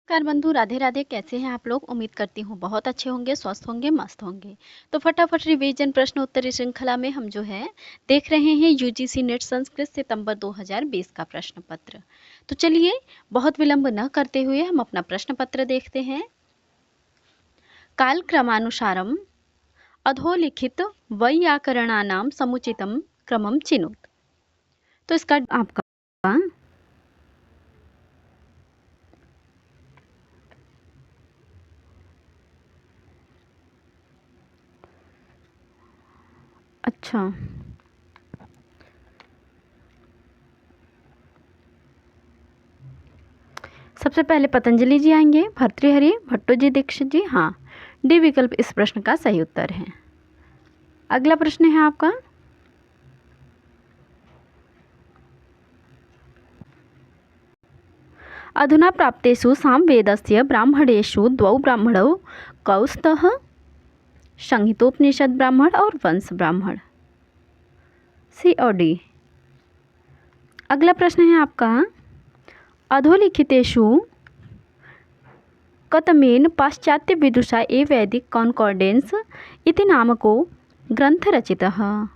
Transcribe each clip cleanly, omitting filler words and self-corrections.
नमस्कार बंधु, राधे राधे। कैसे हैं आप लोग? उम्मीद करती हूँ बहुत अच्छे होंगे, स्वस्थ होंगे, मस्त होंगे। तो फटाफट रिवीजन प्रश्न उत्तरी श्रृंखला में हम जो है देख रहे हैं यूजीसी नेट संस्कृत सितंबर 2020 का प्रश्न पत्र। तो चलिए बहुत विलंब न करते हुए हम अपना प्रश्न पत्र देखते हैं। कालक्रमानुसारम अधोलिखित वैयाकरणानां समुचितम क्रमम चिनुत। तो इसका आपका अच्छा, सबसे पहले पतंजलि जी आएंगे, भर्तृहरि, भट्टो जी, दीक्षित जी। हाँ, डी विकल्प इस प्रश्न का सही उत्तर है। अगला प्रश्न है आपका, अधुना प्राप्तेषु सामवेदस्य ब्राह्मणेषु द्वौ ब्राह्मणौ कौ स्तः? संहितोपनिषद ब्राह्मण और वंश ब्राह्मण, सी और डी। अगला प्रश्न है आपका, अधोलिखितेषु कतमेन पाश्चात्य विदुषा ए वैदिक कॉन्कॉर्डेंस इति नामको ग्रंथ रचितः?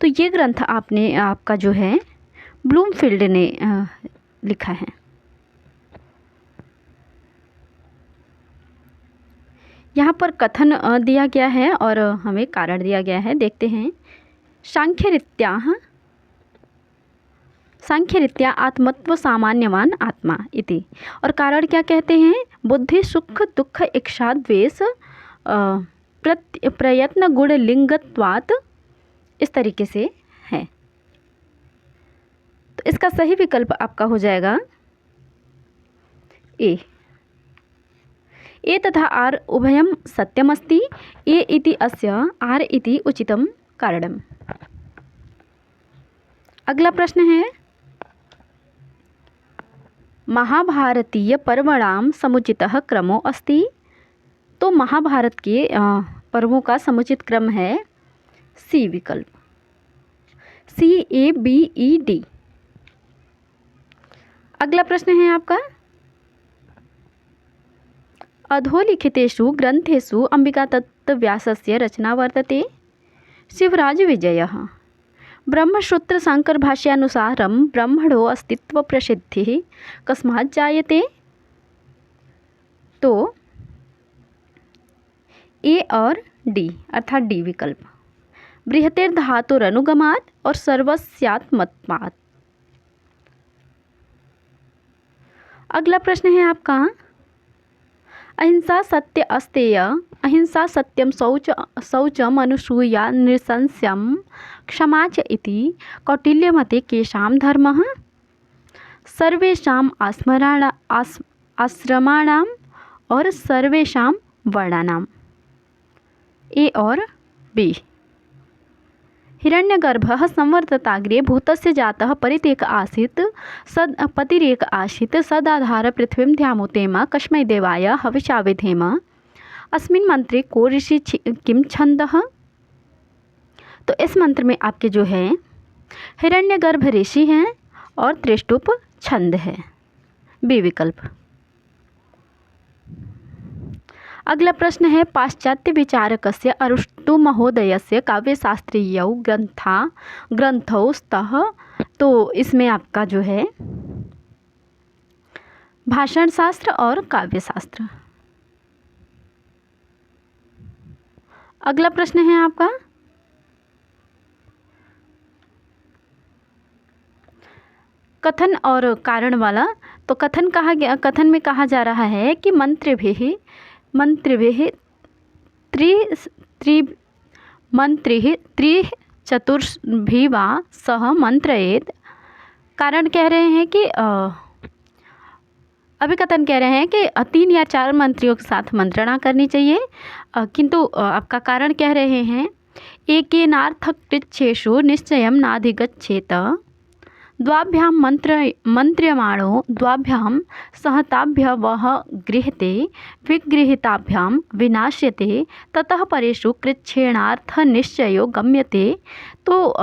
तो ये ग्रंथ आपका जो है ब्लूमफील्ड ने लिखा है। यहाँ पर कथन दिया गया है और हमें कारण दिया गया है, देखते हैं। सांख्यरीत्या आत्मत्व सामान्यवान आत्मा इति, और कारण क्या कहते हैं? बुद्धि सुख दुख इच्छा द्वेष प्रयत्न गुण लिंगत्वात्, इस तरीके से है। तो इसका सही विकल्प आपका हो जाएगा ए तथा आर उभयं सत्यमस्ति। ए इति अस्य, आर इति उचितं कारणम्। अगला प्रश्न है, महाभारतीय पर्वणां समुचितः क्रमो अस्ति। तो महाभारत के पर्वों का समुचित क्रम है सी विकल्प, CABED। अगला प्रश्न है आपका, अधोलिखितेषु ग्रंथेषु अंबिकातत्त्वव्यासस्य रचना वर्तते। शिवराजविजयः। ब्रह्मसूत्र शंकर भाष्यानुसारं ब्रह्मणो अस्तित्व प्रसिद्धिः कस्मात् जायते? तो ए और डी, अर्थात डी विकल्प, बृहतेर धातुरनुगमात् और सर्वस्यात्मत्वात्। अगला प्रश्न है आपका, अहिंसा सत्य अस्तेय, अहिंसा सत्यम शौचम अनुसूया नृशंस्यम क्षमा च इति कौटिल्यमते केषां धर्मः? सर्वेषां आश्रमाणां और सर्वेषां वर्णानां, ए और बी। हिरण्यगर्भः संवर्तताग्रे भूतस्य जातः परितेक आसीत् पतिरेक आसीत् सदाधार पृथ्वीं ध्यामुतेम कस्मै देवाय हविषा विधेम अस्मिन् मंत्रे को ऋषि किम छंदः? तो इस मंत्र में आपके जो है हिरण्यगर्भ ऋषि हैं और त्रिष्टुप छंद है, बी विकल्प। अगला प्रश्न है, पाश्चात्य विचारकस्य अरिस्टो महोदयस्य काव्यशास्त्रीयौ ग्रंथौ स्तः। तो इसमें आपका जो है भाषण शास्त्र और काव्यशास्त्र। अगला प्रश्न है आपका, कथन और कारण वाला। तो कथन में कहा जा रहा है कि मंत्रिभिः चतुर्भिः वा सह मंत्रयेत्। कारण कह रहे हैं कि अभिकथन कह रहे हैं कि 3 या 4 मंत्रियों के साथ मंत्रणा करनी चाहिए, किंतु आपका कारण कह रहे हैं एकेनार्थकृच्छ्रेषु निश्चयं नाधिगच्छेत, द्वाभ्यां मंत्र्यमाणो द्वाभ्यां सहताभ्यवः गृह्यते विगृहीताभ्यां विनाश्यते ततः परेषु कृच्छ्रेणार्थ निश्चयो गम्यते। तो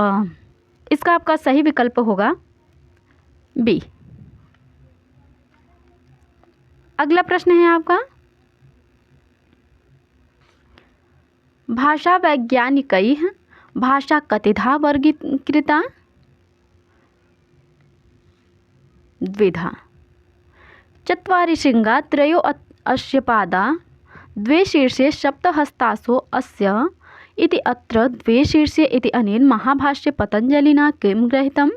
इसका आपका सही विकल्प होगा बी। अगला प्रश्न है आपका, भाषा वैज्ञानिकैः भाषा कतिधा वर्गीकृता? द्विधा। चत्वारि शृङ्गा त्रयो अस्य पादा द्वे शीर्षे सप्तहस्तासो अस्य इति अत्र द्वे शीर्षे इति अनेन महाभाष्ये पतंजलिना किं गृहीतम्?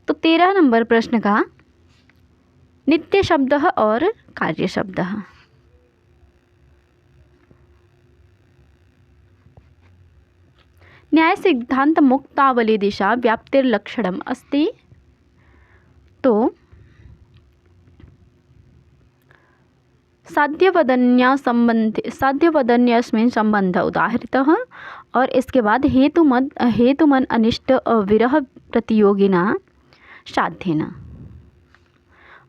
तो 13 नंबर प्रश्न का नित्य शब्दः और कार्य शब्दः। न्याय सिद्धांत मुक्तावली दिशा व्याप्तिर्लक्षणम् अस्ति। तो साध्यवदन्यस्मिन् संबंध उदाहृतः और इसके बाद हेतुमन अनिष्ट विरह प्रतियोगिना साध्येन।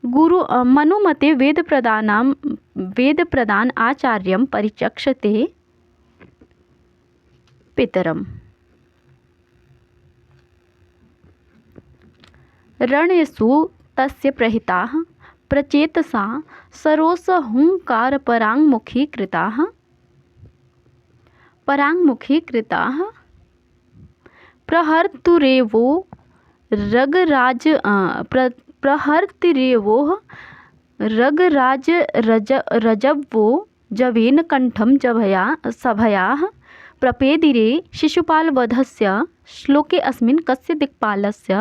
गुरु मनुमते वेद प्रदान आचार्यं परिचक्षते पितरम्। रणेषु तस्य प्रहिताः प्रचेतसा सरोस हुंकारपराङ्मुखी कृताः प्रहर्तुरेवो रगराज रजवो जवेन कंठम सभयाः प्रपेदिरे शिशुपालवधस्य श्लोके अस्मिन् कस्य दिक्पालस्य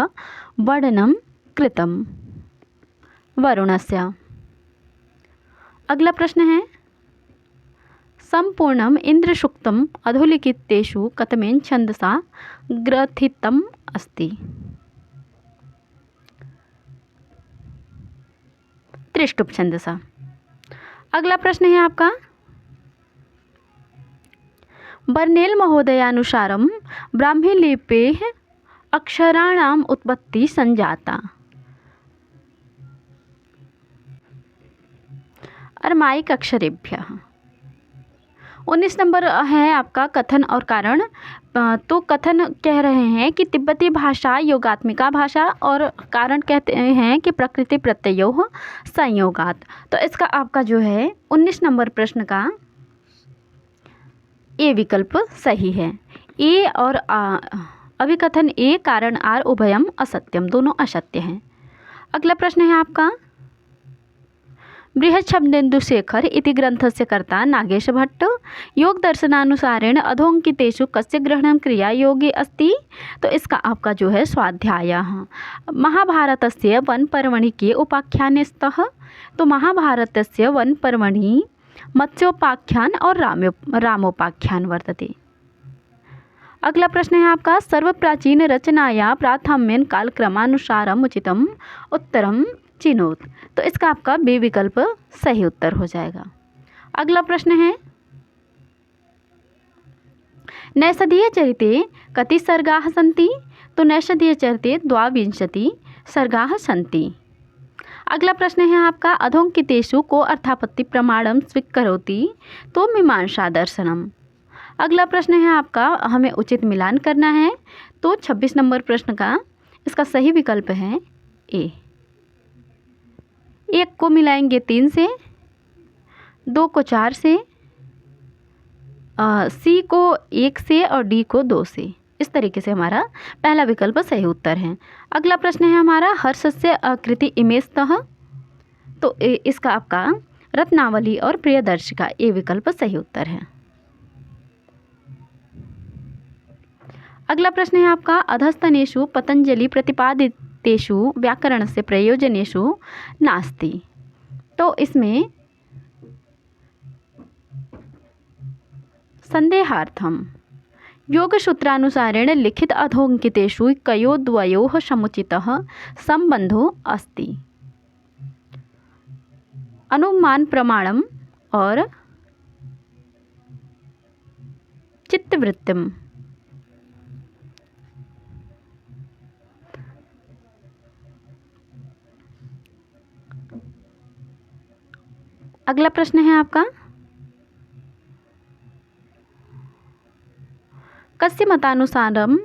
वर्णनं कृतम्? वरुणस्य। अगला प्रश्न है, संपूर्णम् इंद्रसूक्तम् अधोलिखितेषु कतमेन छन्दसा ग्रथितम् अस्ति? त्रिष्टुप छन्दसा। अगला प्रश्न है आपका, बर्नेल महोदयानुसारं ब्राह्मी लिपेः अक्षराणाम् उत्पत्ति संजाता। अरमाइक अक्षरेभ्यः। 19 नंबर है आपका कथन और कारण। तो कथन कह रहे हैं कि तिब्बती भाषा योगात्मिका भाषा और कारण कहते हैं कि प्रकृति प्रत्ययोः संयोगात। तो इसका आपका जो है 19 नंबर प्रश्न का ए विकल्प सही है। ए और अभिकथन ए कारण आर उभयम असत्यम, दोनों असत्य हैं। अगला प्रश्न है आपका, बृहच्छब्देन्दुशेखर इति ग्रंथस्य कर्ता नागेश भट्ट योग दर्शनानुसारेण अधोंकितेषु कस्य ग्रहणं क्रिया योगे अस्ति? तो इसका आपका जो है स्वाध्यायः। महाभारतस्य वन पर्वणि के उपाख्याने स्तः? तो महाभारतस्य वन पर्वणि मत्स्योपाख्यान और रामोपाख्यान वर्तते। अगला प्रश्न है आपका, सर्वप्राचीन रचनाया प्राथम्यन कालक्रमानुसारम उचितम उत्तरम चिनोत। तो इसका आपका बी विकल्प सही उत्तर हो जाएगा। अगला प्रश्न है, नैषधीय चरिते कति सर्गाः सन्ति? तो नैषधीय चरिते 22 सर्गाः सन्ति। अगला प्रश्न है आपका, अधोंकितेषु को अर्थापत्ति प्रमाणम स्वीकरोति? तो मीमांसा दर्शनम। अगला प्रश्न है आपका, हमें उचित मिलान करना है। तो 26 नंबर प्रश्न का इसका सही विकल्प है ए। 1 को मिलाएंगे 3 से, 2 को 4 से, सी को 1 से और डी को 2 से। इस तरीके से हमारा पहला विकल्प सही उत्तर है। अगला प्रश्न है हमारा, हर्षस्य आकृति इमेजतः? तो इसका आपका रत्नावली और प्रियदर्शिका ए विकल्प सही उत्तर है। अगला प्रश्न है आपका, अधस्तनेषु पतंजलि प्रतिपादितेषु व्याकरणस्य प्रयोजनेषु नास्ति? तो इसमें संदेहार्थम योगसूत्रानुसारेण लिखित अधोंकितेषु कयोर्द्वयोः समुचितः संबंधो अस्ति? अनुमान प्रमाणम और चित्तवृत्तिम। अगला प्रश्न है आपका, कस्य मतानुसारम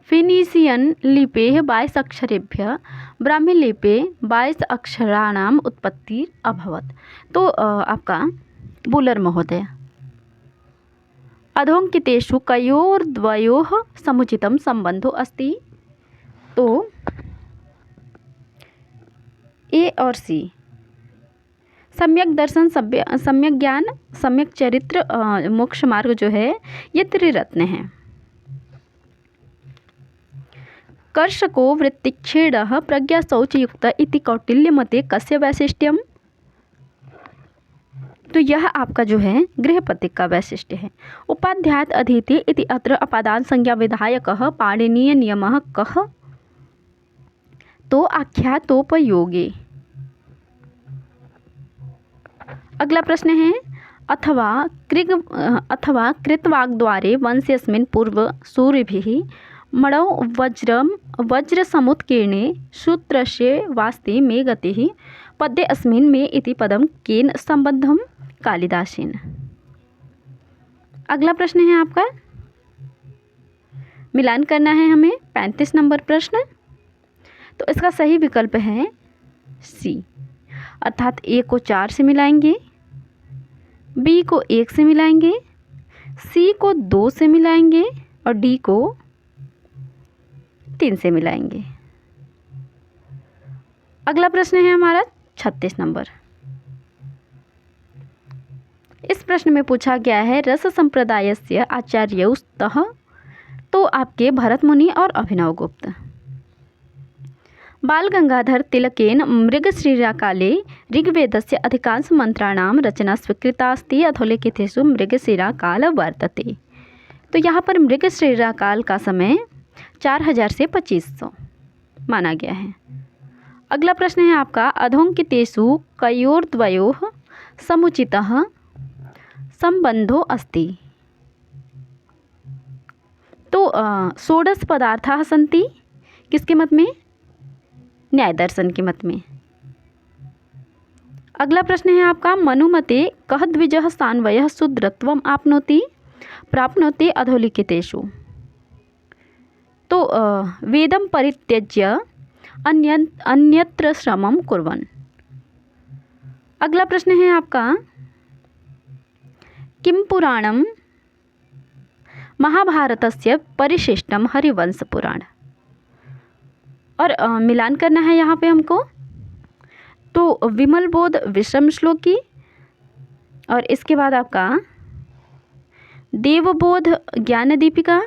फिनीशियन लिपेः 22 अक्षरेभ्यः ब्राह्मीलिपे 22 अक्षराणाम् उत्पत्ति अभवत्। तो आपका बुलर महोदय, अधोंकितेषु कयोर्द्वयोः समुचितं संबंधो अस्ति? तो ए और सी। सम्यक दर्शन, सम्यक ज्ञान, सम्यक चरित्र, मोक्ष मार्ग जो है ये त्रिरत्न हैं। कर्षको वृत्तिक्षेणः प्रज्ञा शौचयुक्त इति कौटिल्यमते कस्य वैशिष्ट्यम? तो यह आपका जो है गृहपति का वैशिष्ट्य है। उपाध्यायात् अधीते इति अत्र अपादान संज्ञा विधायकः पाणिनीय नियमः कः? तो आख्यातोपयोगे। अगला प्रश्न है अथवा कृतवाग्द्वारे वंशेऽस्मिन् पूर्व सूरिभिः मणौ वज्रसमुत्कीर्णे सूत्रस्य वास्ते मे गतिः पद्ये अस्मिन् मे इति पदं केन सम्बद्धं? कालिदासेन। अगला प्रश्न है आपका, मिलान करना है हमें 35 नंबर प्रश्न। तो इसका सही विकल्प है सी, अर्थात ए को 4 से मिलाएंगे, बी को 1 से मिलाएंगे, सी को 2 से मिलाएंगे और डी को 3 से मिलाएंगे। अगला प्रश्न है हमारा 36 नंबर। इस प्रश्न में पूछा गया है रस संप्रदायस्य आचार्यौस्तः, तो आपके भरत मुनि और अभिनव गुप्त। बाल गंगाधर तिलकेन मृगशिराकाले ऋग्वेदस्य अधिकांश मंत्राणां रचना स्वीकृता अस्ति, अधोलिखितेषु मृगशिराकाल वर्तते। तो यहाँ पर मृगशिराकाल का समय 4000 से 2500 माना गया है। अगला प्रश्न है आपका अधोंकितेषु कयोर्द्वयोः समुचितः संबंधो अस्ति? तो षोडश पदार्थाः सन्ति, किसके मत में? न्याय दर्शन के मत में। अगला प्रश्न है आपका मनुमते कः द्विजः सान्वयः शूद्रत्वम् आपनोति प्राप्नोति अधोलिखितेषु? तो वेदं परित्यज्य अन्यत्र श्रमं कुर्वन्। अगला प्रश्न है आपका किं पुराणं महाभारतस्य परिशिष्टं हरिवंश पुराण? और मिलान करना है यहाँ पे हमको। तो विमल बोध विषम श्लोकी और इसके बाद आपका देवबोध ज्ञान दीपिका,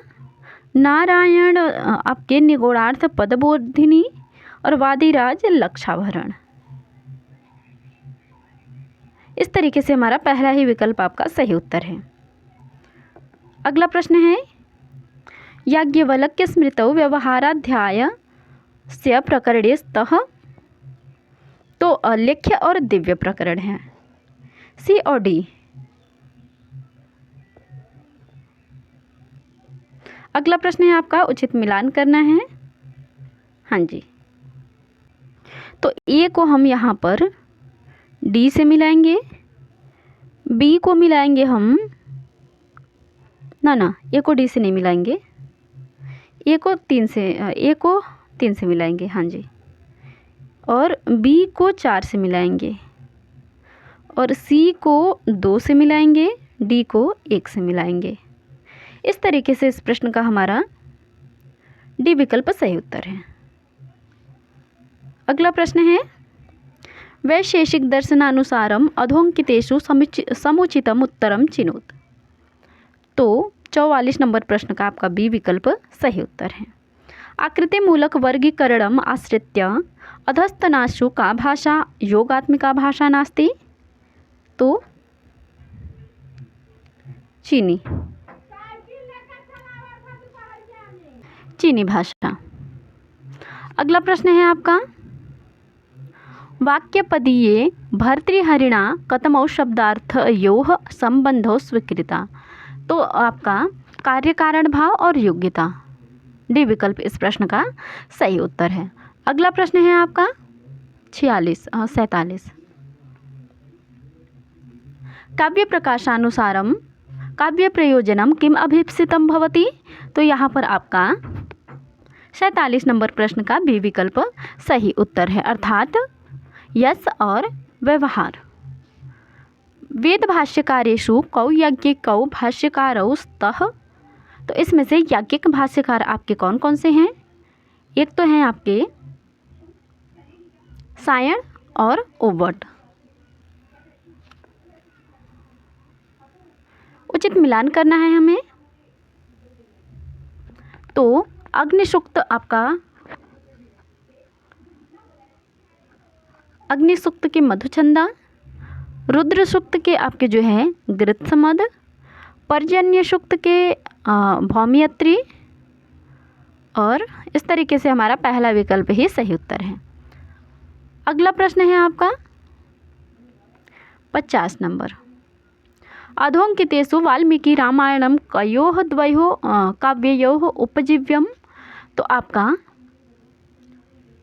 नारायण आपके निगूढ़ार्थ पदबोधिनी और वादिराज लक्षाभरण। इस तरीके से हमारा पहला ही विकल्प आपका सही उत्तर है। अगला प्रश्न है याज्ञवल्क्य स्मृतौ व्यवहाराध्याय से प्रकरणे स्तः, तो लेख्य और दिव्य प्रकरण है, सी और डी। अगला प्रश्न है आपका उचित मिलान करना है। हाँ जी, तो ए को हम यहाँ पर डी से मिलाएंगे, बी को मिलाएंगे हम ना ए को डी से नहीं मिलाएंगे, ए को 3 से मिलाएंगे। हाँ जी, और बी को 4 से मिलाएंगे और सी को 2 से मिलाएंगे, डी को 1 से मिलाएंगे। इस तरीके से इस प्रश्न का हमारा डी विकल्प सही उत्तर है। अगला प्रश्न है वैशेषिक दर्शनानुसारम अधोंकितेषु समुचितम उत्तरम चिनोत। तो 44 नंबर प्रश्न का आपका बी विकल्प सही उत्तर है। आकृति मूलक वर्गीकरणम आश्रित्य अधस्तनाशु का भाषा योगात्मिका भाषा नास्ति? तो चीनी भाषा। अगला प्रश्न है आपका वाक्यपदीये भर्तृहरिणा कतमौ शब्दार्थयोः संबंधौ स्वीकृता? तो आपका कार्य कारण भाव और योग्यता, डी विकल्प इस प्रश्न का सही उत्तर है। अगला प्रश्न है आपका 47। काव्य प्रकाशानुसारम काव्य प्रयोजनम किम अभीप्सितम भवति? तो यहाँ पर आपका 47 नंबर प्रश्न का बी विकल्प सही उत्तर है, अर्थात यश और व्यवहार। वेद भाष्यकारेषु कौ यज्ञिकौ भाष्यकारौ स्तः। तो इसमें से यज्ञिक भाष्यकार आपके कौन कौन से हैं? एक तो हैं आपके सायण और ओवट। उचित मिलान करना है हमें। तो अग्निसूक्त आपका, अग्निसूक्त के मधुचंदा, रुद्र सूक्त के आपके जो है गृत्समद, पर्जन्य सूक्त के भौमियत्री, और इस तरीके से हमारा पहला विकल्प ही सही उत्तर है। अगला प्रश्न है आपका 50 नंबर। अधोंकितेषु वाल्मीकि रामायणम कयोः द्वयोः काव्ययोः उपजीव्यम। तो आपका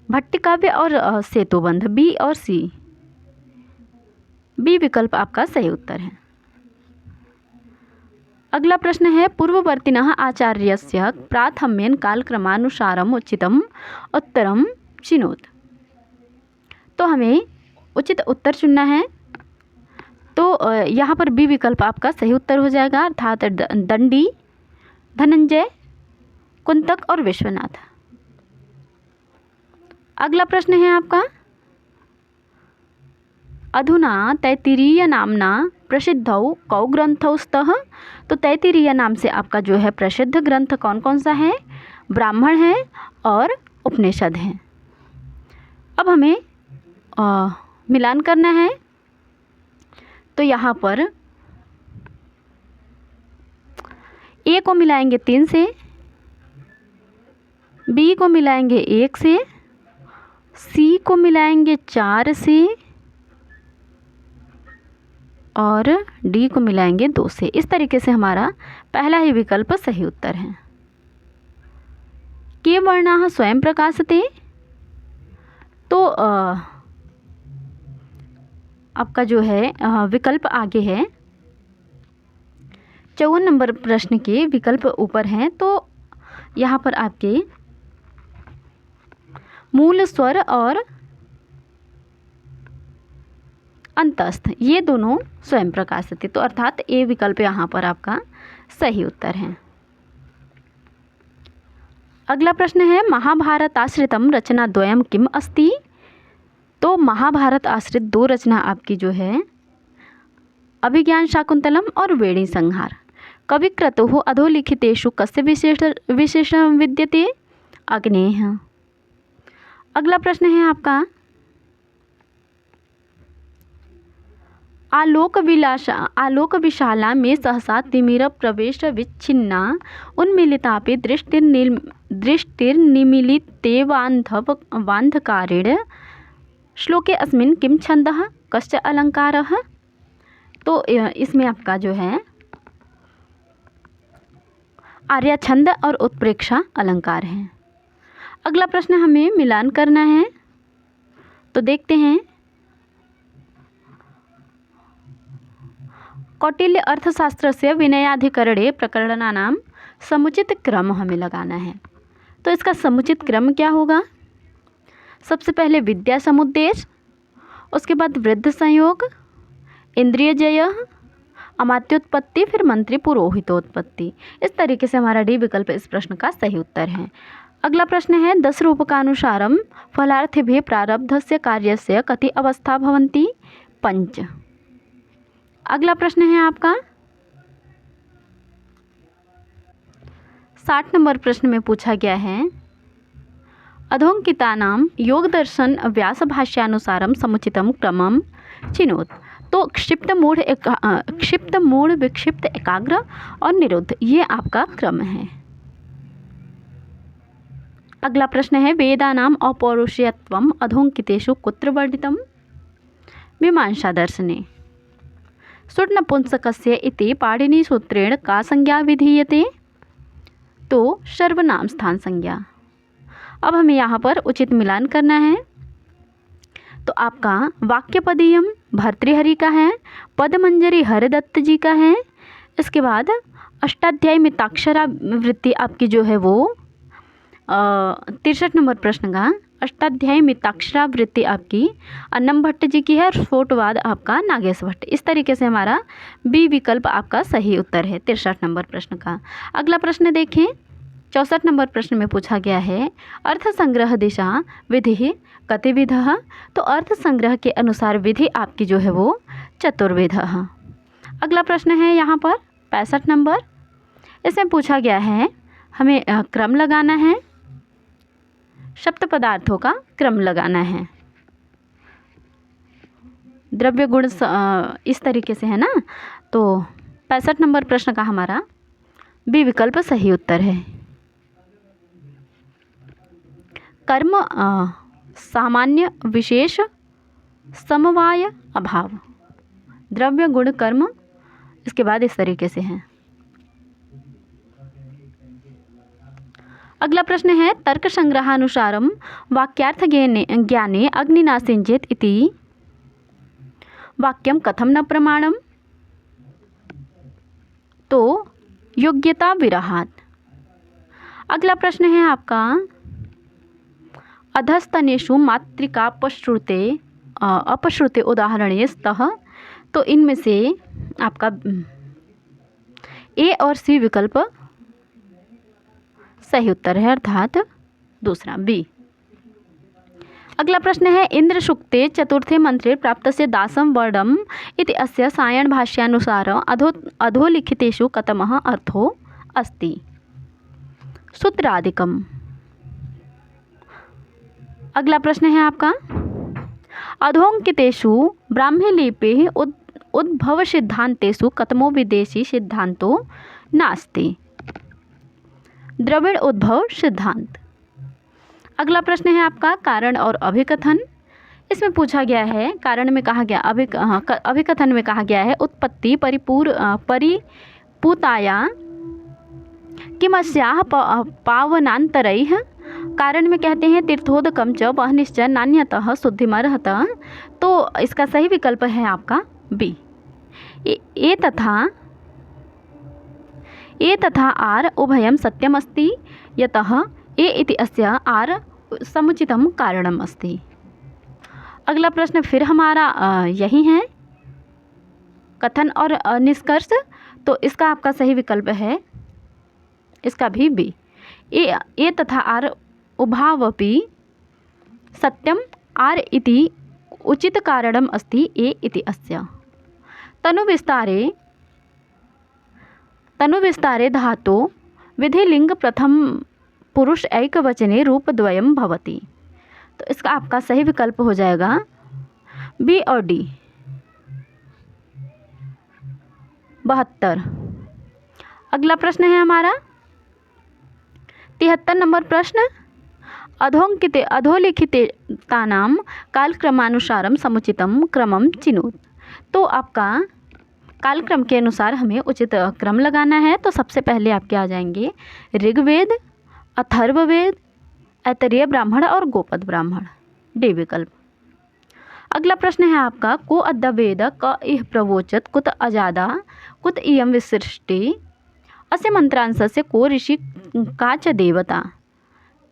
भट्टिकाव्य और सेतुबंध, बी और सी, बी विकल्प आपका सही उत्तर है। अगला प्रश्न है पूर्ववर्तिनः आचार्यस्य प्राथम्येन कालक्रमानुसारम उचितम उत्तरम चिनोत। तो हमें उचित उत्तर चुनना है। तो यहाँ पर बी विकल्प आपका सही उत्तर हो जाएगा, अर्थात दंडी, धनंजय, कुंतक और विश्वनाथ। अगला प्रश्न है आपका अधुना तैत्तिरीय नामना प्रसिद्धौ कौ ग्रंथौ स्तः। तो तैत्तिरीय नाम से आपका जो है प्रसिद्ध ग्रंथ कौन कौन सा है? ब्राह्मण है और उपनिषद हैं। अब हमें मिलान करना है। तो यहाँ पर ए को मिलाएंगे 3 से, बी को मिलाएंगे 1 से, सी को मिलाएंगे 4 से और डी को मिलाएंगे 2 से। इस तरीके से हमारा पहला ही विकल्प सही उत्तर है। के वर्णाः स्वयं प्रकाशते। तो आपका जो है विकल्प आगे है, 54 नंबर प्रश्न के विकल्प ऊपर हैं। तो यहाँ पर आपके मूल स्वर और अंतस्थ ये दोनों स्वयं प्रकाशित है। तो अर्थात ए विकल्प यहाँ पर आपका सही उत्तर है। अगला प्रश्न है महाभारत आश्रितम रचना द्वयम किम अस्ति। तो महाभारत आश्रित 2 रचना आपकी जो है अभिज्ञान शाकुंतलम और वेणी संहार। कविक्रतुः अधोलिखितेषु कस्य विशेषण विद्यते? अग्नेय। अगला प्रश्न है आपका आलोक विशाला में सहसा तिमिर प्रवेश विच्छिन्ना उन्मीलितापि दृष्टिर्निमीलितेवान्धकारेण श्लोके अस्मिन् किं छन्दः कश्च अलङ्कारः। तो इसमें आपका जो है आर्या छंद और उत्प्रेक्षा अलंकार है। अगला प्रश्न हमें मिलान करना है। तो देखते हैं कौटिल्य अर्थशास्त्र से विनयाधिकरणे प्रकरणानां समुचित क्रम हमें लगाना है। तो इसका समुचित क्रम क्या होगा? सबसे पहले विद्या समुद्देश, उसके बाद वृद्ध संयोग, इंद्रिय जय, अमात्योत्पत्ति, फिर मंत्री पुरोहितोत्पत्ति। इस तरीके से हमारा डी विकल्प इस प्रश्न का सही उत्तर है। अगला प्रश्न है 10 रूपकानुसारम फलार्थिभे प्रारब्धस्य कार्यस्य कति अवस्था भवन्ति? 5। अगला प्रश्न है आपका 60 नंबर प्रश्न में पूछा गया है अधोंकितानां योग दर्शन व्यास भाष्यानुसारम समुचितम क्रमम चिनोत। तो क्षिप्त मूढ़ विक्षिप्त एकाग्र और निरुद्ध ये आपका क्रम है। अगला प्रश्न है वेदानाम अपौरुषेयत्वम अधोंकितेषु कुत्र वर्णितम? मीमांसा दर्शने। सुट्नपुंसकस्य इति पाणिनिसूत्रेण का संज्ञा विधीयते? तो सर्वनाम स्थान संज्ञा। अब हमें यहाँ पर उचित मिलान करना है। तो आपका वाक्यपदीयम भर्तृहरि का है, पदमंजरी हरिदत्त जी का है। इसके बाद अष्टाध्यायी मिताक्षरा वृत्ति आपकी जो है वो 63 नंबर प्रश्न का अष्टाध्यायी मिताक्षरावृत्ति आपकी अन्नम भट्ट जी की है और स्फोटवाद आपका नागेश भट्ट। इस तरीके से हमारा बी विकल्प आपका सही उत्तर है 63 नंबर प्रश्न का। अगला प्रश्न देखें, 64 नंबर प्रश्न में पूछा गया है अर्थ संग्रह दिशा विधि कतिविधः। तो अर्थ संग्रह के अनुसार विधि आपकी जो है वो चतुर्विधः। अगला प्रश्न है यहाँ पर 65 नंबर, इसमें पूछा गया है हमें क्रम लगाना है, शब्द पदार्थों का क्रम लगाना है। द्रव्य गुण इस तरीके से है ना। तो 65 नंबर प्रश्न का हमारा बी विकल्प सही उत्तर है। कर्म सामान्य विशेष समवाय अभाव, द्रव्य गुण कर्म इसके बाद इस तरीके से हैं। अगला प्रश्न है तर्क संग्रहानुसारम वाक्यार्थ ज्ञाने अग्निना सिंचेत इति वाक्यम कथम न प्रमाणम। तो योग्यता विरहात। अगला प्रश्न है आपका अधस्तनेषु मातृका अपश्रुते उदाहरणे स्तः। तो इनमें से आपका ए और सी विकल्प सही उत्तर है, अर्थात दूसरा बी। अगला प्रश्न है इंद्र सूक्ते चतुर्थे मंत्रे प्राप्तस्य दासं वर्णम इति अस्य सायण भाष्यानुसार अधोलिखितेषु कतमः अर्थो अस्ति। सूत्रादिकम। अगला प्रश्न है आपका अधोंकितेषु ब्राह्मीलिपि उद्भव सिद्धांतेषु कतमो विदेशी सिद्धांतो नास्ति। द्रविड़ उद्भव सिद्धांत। अगला प्रश्न है आपका कारण और अभिकथन। इसमें पूछा गया है कारण में कहा गया अभिकथन में कहा गया है उत्पत्ति परिपूताया किमस्याः पावनांतरैः। कारण में कहते हैं तीर्थोदकम च वह निश्चय नान्यतः शुद्धिमर्हत। तो इसका सही विकल्प है आपका बी। ए तथा आर उभयं सत्यम अस्ति यतः ए इति अस्य आर समुचितम कारणम अस्ति। अगला प्रश्न फिर हमारा यही है कथन और निष्कर्ष। तो इसका आपका सही विकल्प है इसका भी बी। ए तथा आर उभावपि सत्यम आर इति उचित कारणम अस्ति ए इति अस्य। तनुविस्तारे धातो विधिलिंग प्रथम पुरुष एकवचने रूपद्वयम भवति। तो इसका आपका सही विकल्प हो जाएगा बी और डी। 72। अगला प्रश्न है हमारा 73 नंबर प्रश्न अधोलिखितानां कालक्रमानुसारम समुचितम क्रमम चिनोत। तो आपका कालक्रम के अनुसार हमें उचित क्रम लगाना है। तो सबसे पहले आपके आ जाएंगे ऋग्वेद, अथर्ववेद, ऐतरेय ब्राह्मण और गोपद ब्राह्मण, डी विकल्प। अगला प्रश्न है आपका को अद्यवेद क इह प्रवोचत कुत अजादा कुत इयम विसृष्टि अस्य मंत्रांशस्य को ऋषि का च देवता।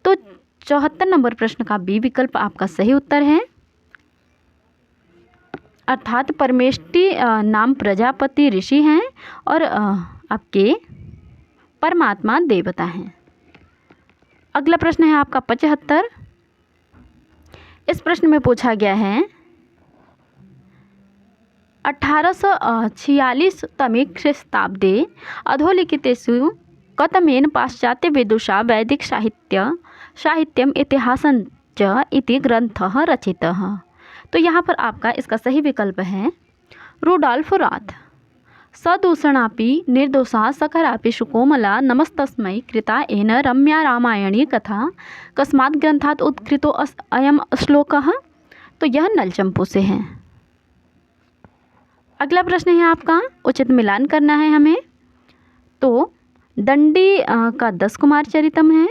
तो 74 नंबर प्रश्न का बी विकल्प आपका सही उत्तर है, अर्थात परमेष्टि नाम प्रजापति ऋषि हैं और आपके परमात्मा देवता हैं। अगला प्रश्न है आपका 75। इस प्रश्न में पूछा गया है 1846 तमे ख्रीस्ताब्दे अधोलिखितेषु कतमेन पाश्चात्य विदुषा वैदिक साहित्यम इतिहासं च इति ग्रंथः रचितः। तो यहाँ पर आपका इसका सही विकल्प है रुडॉल्फ रॉथ। सदूषणापि निर्दोषा सखरापि सुकोमला नमस्तस्मै कृता येन रम्या रामायणी कथा कस्मात् ग्रंथात् उत्कृतो अयम श्लोकः। तो यह नलचंपू से है। अगला प्रश्न है आपका उचित मिलान करना है हमें। तो दंडी का 10 कुमार चरितम है,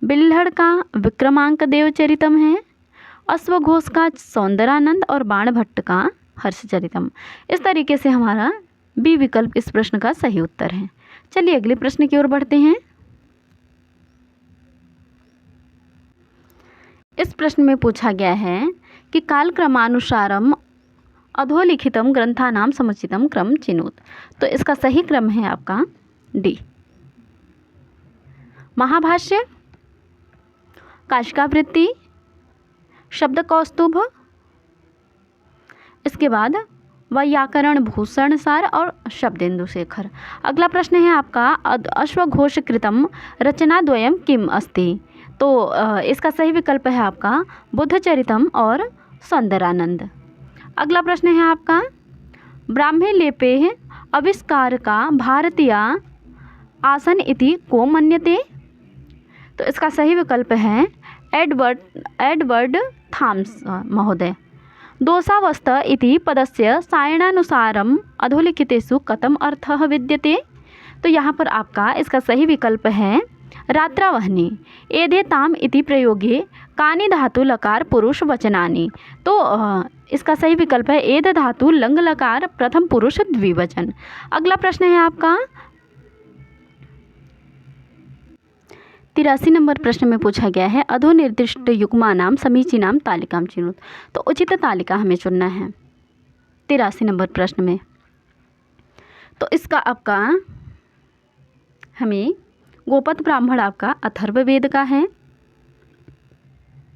बिल्हड़ का विक्रमांक देव चरितम है, अश्वघोष का सौंदरानंद और बाणभट्ट का हर्षचरितम। इस तरीके से हमारा बी विकल्प इस प्रश्न का सही उत्तर है। चलिए अगले प्रश्न की ओर बढ़ते हैं। इस प्रश्न में पूछा गया है कि कालक्रमानुसारम अधोलिखितम ग्रंथानाम समुचितम क्रम चिनोत। तो इसका सही क्रम है आपका डी। महाभाष्य, काशिकावृत्ति, शब्दकौस्तुभ, इसके बाद वैयाकरण भूषण सार और शब्देन्दु शेखर। अगला प्रश्न है आपका अश्वघोषकृतं रचनाद्वयं किम अस्ति। तो इसका सही विकल्प है आपका बुद्धचरितम और सौंदरानंद। अगला प्रश्न है आपका ब्राह्मे लेपे आविष्कार का भारतीय आसन इति को मन्यते। तो इसका सही विकल्प है एडवर्ड थॉमस महोदय। दोषावस्थ इति पदस्य सायणानुसारम अधोलिखितेषु कथम अर्थः विद्यते। तो यहाँ पर आपका इसका सही विकल्प है रात्रावहनी। एधेताम इति प्रयोगे कानि धातु लकार पुरुष वचनानि। तो इसका सही विकल्प है एध धातु लंग लकार प्रथम पुरुष द्विवचन। अगला प्रश्न है आपका 83 नंबर प्रश्न में पूछा गया है अधोनिर्दिष्ट युग्मानां समीचीनां तालिकां चिनोत। तो उचित तालिका हमें चुनना है 83 नंबर प्रश्न में। तो इसका आपका हमें गोपद ब्राह्मण आपका अथर्ववेद का है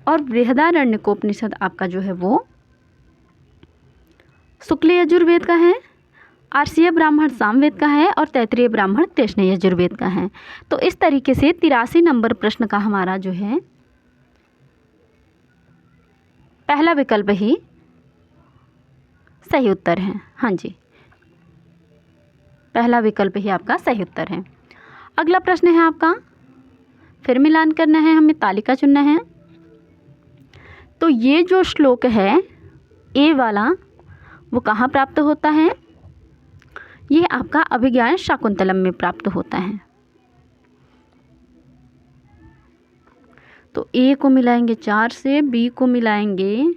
और बृहदारण्यकोपनिषद आपका जो है वो शुक्ल यजुर्वेद का है, आर्षीय ब्राह्मण सामवेद का है और तैत्तिरीय ब्राह्मण कृष्ण यजुर्वेद का है। तो इस तरीके से 83 नंबर प्रश्न का हमारा जो है पहला विकल्प ही सही उत्तर है। हाँ जी, पहला विकल्प ही आपका सही उत्तर है। अगला प्रश्न है आपका फिर मिलान करना है, हमें तालिका चुनना है। तो ये जो श्लोक है ए वाला वो कहाँ प्राप्त होता है, यह आपका अभिज्ञान शाकुंतलम में प्राप्त होता है। तो ए को मिलाएंगे 4 से, बी को मिलाएंगे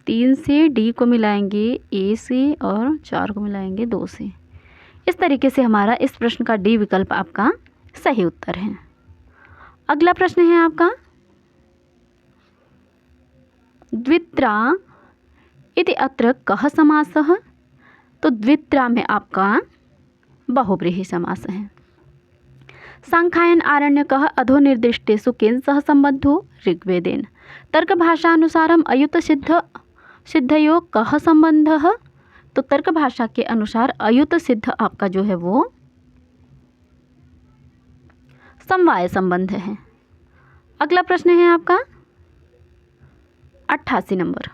3 से, डी को मिलाएंगे ए से और 4 को मिलाएंगे 2 से। इस तरीके से हमारा इस प्रश्न का डी विकल्प आपका सही उत्तर है। अगला प्रश्न है आपका द्वित्रा इति अत्र कः समासः। तो द्वित्रा में आपका बहुव्रीहि समास है। सांख्यायन आरण्यकः अधोनिर्दिष्टेषु केन सह संबद्धो ऋग्वेदेन। तर्कभाषानुसारम अयुत सिद्धयो कः संबंधः। तो तर्क भाषा के अनुसार अयुत सिद्ध आपका जो है वो समवाय संबंध है। अगला प्रश्न है आपका 88 नंबर।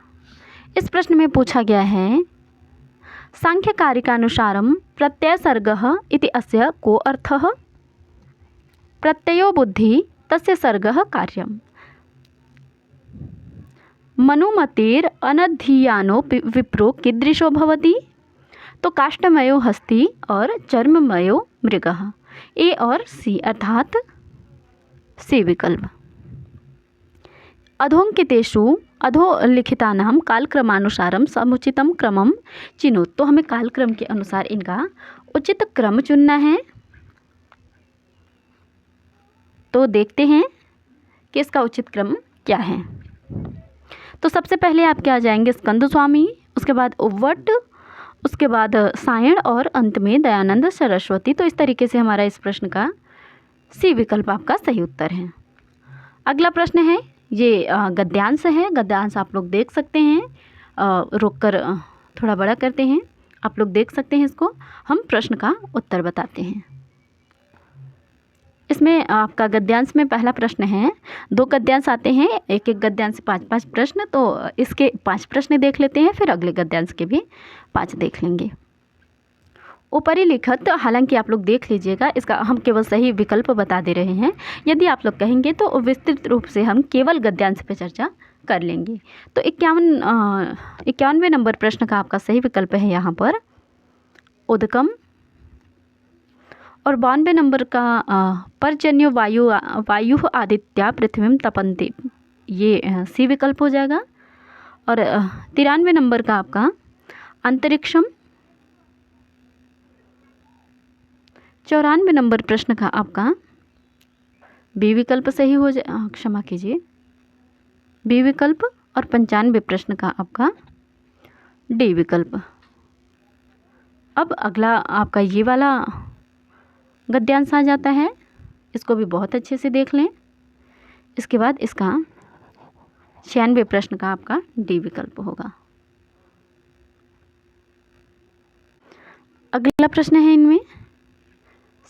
इस प्रश्न में पूछा गया है सांख्य कारिकानुसारम प्रत्यय सर्गः इति अस्य को अर्थः। प्रत्ययो बुद्धि तस्य सर्गः कार्यम। मनुमतेर अनधीयानो विप्रो कीदृशो भवति। तो काष्ठमयो हस्ती और चर्ममयो मृगः। ए और सी अर्थात सी विकल्प। अधोंकितेषु अधोलिखितानां कालक्रमानुसारम समुचितम क्रमम चिनोत। तो हमें कालक्रम के अनुसार इनका उचित क्रम चुनना है। तो देखते हैं कि इसका उचित क्रम क्या है। तो सबसे पहले आप क्या जाएंगे स्कंद स्वामी, उसके बाद उव्वट, उसके बाद सायण और अंत में दयानंद सरस्वती। तो इस तरीके से हमारा इस प्रश्न का सी विकल्प आपका सही उत्तर है। अगला प्रश्न है ये गद्यांश है। गद्यांश आप लोग देख सकते हैं, रोक कर थोड़ा बड़ा करते हैं, आप लोग देख सकते हैं इसको। हम प्रश्न का उत्तर बताते हैं। इसमें आपका गद्यांश में पहला प्रश्न है, 2 गद्यांश आते हैं, एक एक गद्यांश से 5-5 प्रश्न। तो इसके 5 प्रश्न देख लेते हैं, फिर अगले गद्यांश के भी 5 देख लेंगे। ऊपरी लिखित हालांकि आप लोग देख लीजिएगा, इसका हम केवल सही विकल्प बता दे रहे हैं। यदि आप लोग कहेंगे तो विस्तृत रूप से हम केवल गद्यांश पे चर्चा कर लेंगे। तो 51वें नंबर प्रश्न का आपका सही विकल्प है यहाँ पर उदकम। और 92 नंबर का पर्जन्यो वायु आदित्य पृथ्वी तपन्ति, ये सी विकल्प हो जाएगा। और 93 नंबर का आपका अंतरिक्षम। 94 नंबर प्रश्न का आपका बी विकल्प सही हो जाए, क्षमा कीजिए, बी विकल्प। और 95 प्रश्न का आपका डी विकल्प। अब अगला आपका ये वाला गद्यांश आ जाता है, इसको भी बहुत अच्छे से देख लें। इसके बाद इसका 96 प्रश्न का आपका डी विकल्प होगा। अगला प्रश्न है इनमें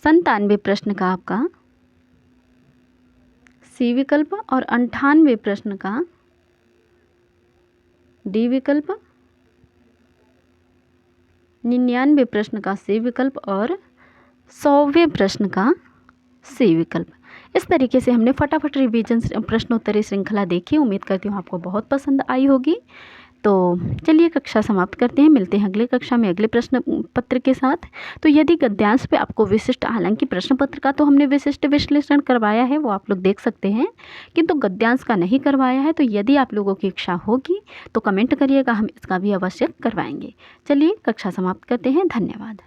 97 प्रश्न का आपका सी विकल्प और 98 प्रश्न का डी विकल्प, 99 प्रश्न का सी विकल्प और 100वें प्रश्न का सी विकल्प। इस तरीके से हमने फटाफट रिवीजन प्रश्नोत्तरी श्रृंखला देखी। उम्मीद करती हूँ आपको बहुत पसंद आई होगी। तो चलिए कक्षा समाप्त करते हैं, मिलते हैं अगले कक्षा में अगले प्रश्न पत्र के साथ। तो यदि गद्यांश पे आपको विशिष्ट, हालांकि प्रश्न पत्र का तो हमने विशिष्ट विश्लेषण करवाया है, वो आप लोग देख सकते हैं, किंतु गद्यांश का नहीं करवाया है। तो यदि आप लोगों की इच्छा होगी तो कमेंट करिएगा, हम इसका भी अवश्य करवाएंगे। चलिए कक्षा समाप्त करते हैं, धन्यवाद।